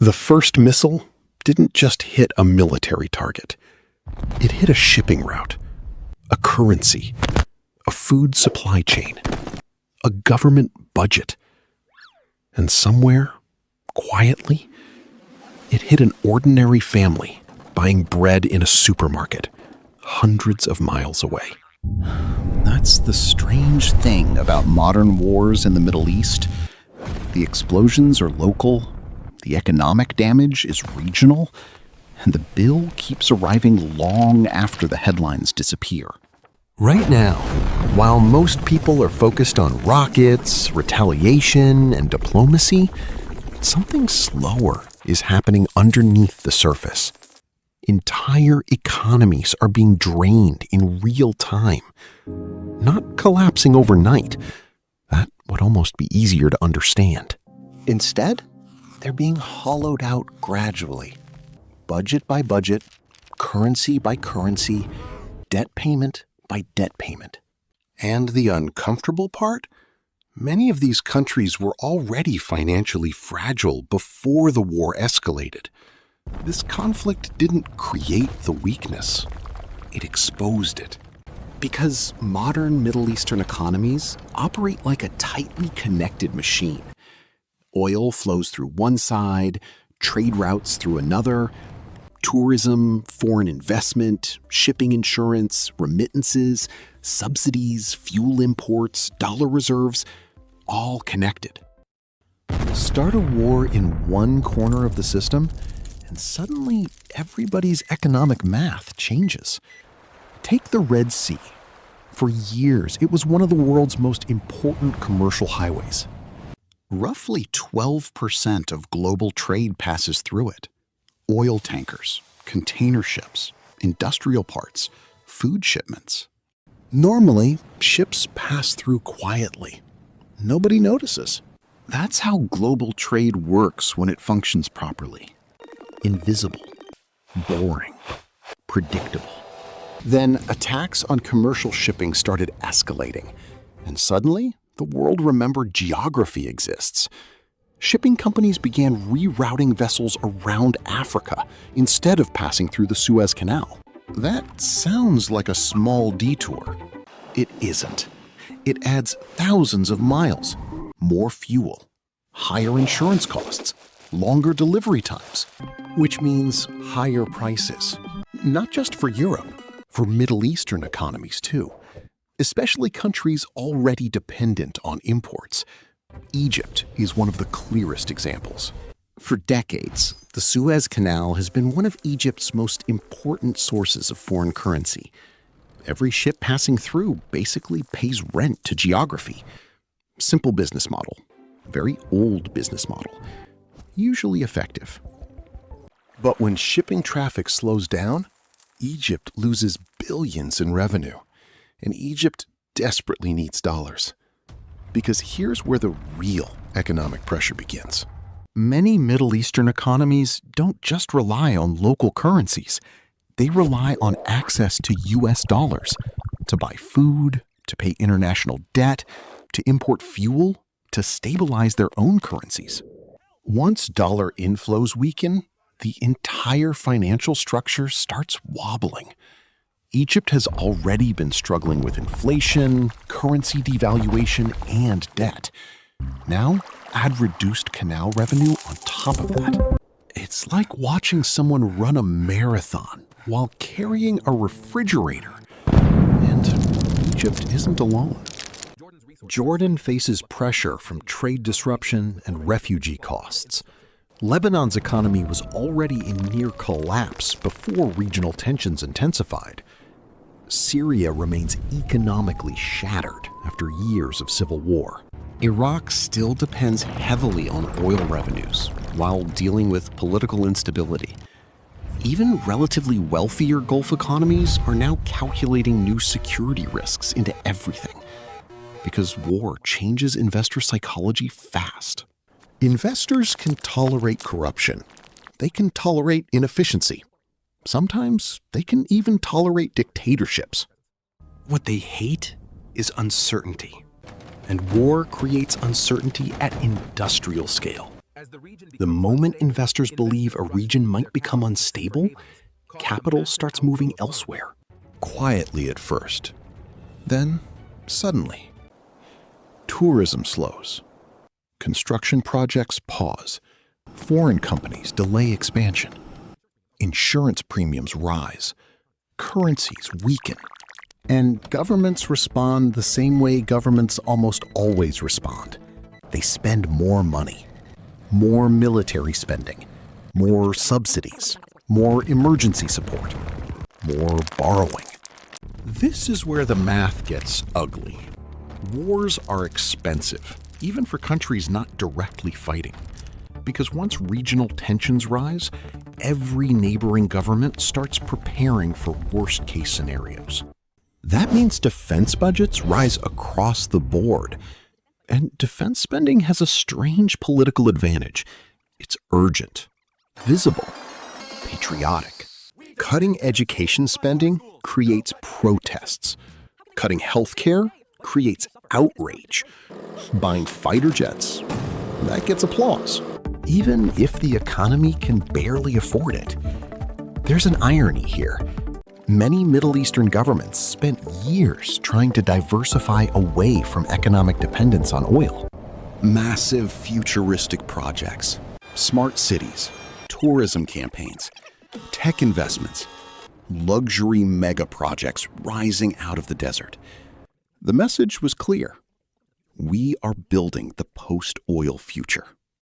The first missile didn't just hit a military target. It hit a shipping route, a currency, a food supply chain, a government budget. And somewhere, quietly, it hit an ordinary family buying bread in a supermarket, hundreds of miles away. That's the strange thing about modern wars in the Middle East. The explosions are local, the economic damage is regional, and the bill keeps arriving long after the headlines disappear. Right now, while most people are focused on rockets, retaliation, and diplomacy, something slower is happening underneath the surface. Entire economies are being drained in real time, not collapsing overnight. That would almost be easier to understand. Instead, they're being hollowed out gradually, budget by budget, currency by currency, debt payment by debt payment. And the uncomfortable part? Many of these countries were already financially fragile before the war escalated. This conflict didn't create the weakness. It exposed it. Because modern Middle Eastern economies operate like a tightly connected machine. Oil flows through one side, trade routes through another, tourism, foreign investment, shipping insurance, remittances, subsidies, fuel imports, dollar reserves, all connected. Start a war in one corner of the system, and suddenly everybody's economic math changes. Take the Red Sea. For years, it was one of the world's most important commercial highways. Roughly 12% of global trade passes through it. Oil tankers, container ships, industrial parts, food shipments. Normally, ships pass through quietly. Nobody notices. That's how global trade works when it functions properly. Invisible, boring, predictable. Then attacks on commercial shipping started escalating, and suddenly the world remembered geography exists. Shipping companies began rerouting vessels around Africa instead of passing through the Suez Canal. That sounds like a small detour. It isn't. It adds thousands of miles, more fuel, higher insurance costs, longer delivery times, Which means higher prices. Not just for Europe, for Middle Eastern economies too. Especially countries already dependent on imports. Egypt is one of the clearest examples. For decades, the Suez Canal has been one of Egypt's most important sources of foreign currency. Every ship passing through basically pays rent to geography. Simple business model. Very old business model. Usually effective. But when shipping traffic slows down, Egypt loses billions in revenue. And Egypt desperately needs dollars. Because here's where the real economic pressure begins. Many Middle Eastern economies don't just rely on local currencies. They rely on access to US dollars to buy food, to pay international debt, to import fuel, to stabilize their own currencies. Once dollar inflows weaken, the entire financial structure starts wobbling. Egypt has already been struggling with inflation, currency devaluation, and debt. Now, add reduced canal revenue on top of that. It's like watching someone run a marathon while carrying a refrigerator. And Egypt isn't alone. Jordan faces pressure from trade disruption and refugee costs. Lebanon's economy was already in near collapse before regional tensions intensified. Syria remains economically shattered after years of civil war. Iraq still depends heavily on oil revenues while dealing with political instability. Even relatively wealthier Gulf economies are now calculating new security risks into everything because war changes investor psychology fast. Investors can tolerate corruption. They can tolerate inefficiency. Sometimes they can even tolerate dictatorships. What they hate is uncertainty. And war creates uncertainty at industrial scale. The moment investors believe a region might become unstable, capital starts moving elsewhere. Quietly at first. Then, suddenly, tourism slows. Construction projects pause. Foreign companies delay expansion. Insurance premiums rise. Currencies weaken. And governments respond the same way governments almost always respond. They spend more money, more military spending, more subsidies, more emergency support, more borrowing. This is where the math gets ugly. Wars are expensive, even for countries not directly fighting. Because once regional tensions rise, every neighboring government starts preparing for worst-case scenarios. That means defense budgets rise across the board. And defense spending has a strange political advantage. It's urgent, visible, patriotic. Cutting education spending creates protests. Cutting healthcare creates outrage. Buying fighter jets, that gets applause. Even if the economy can barely afford it. There's an irony here. Many Middle Eastern governments spent years trying to diversify away from economic dependence on oil. Massive futuristic projects, smart cities, tourism campaigns, tech investments, luxury mega projects rising out of the desert. The message was clear. We are building the post-oil future.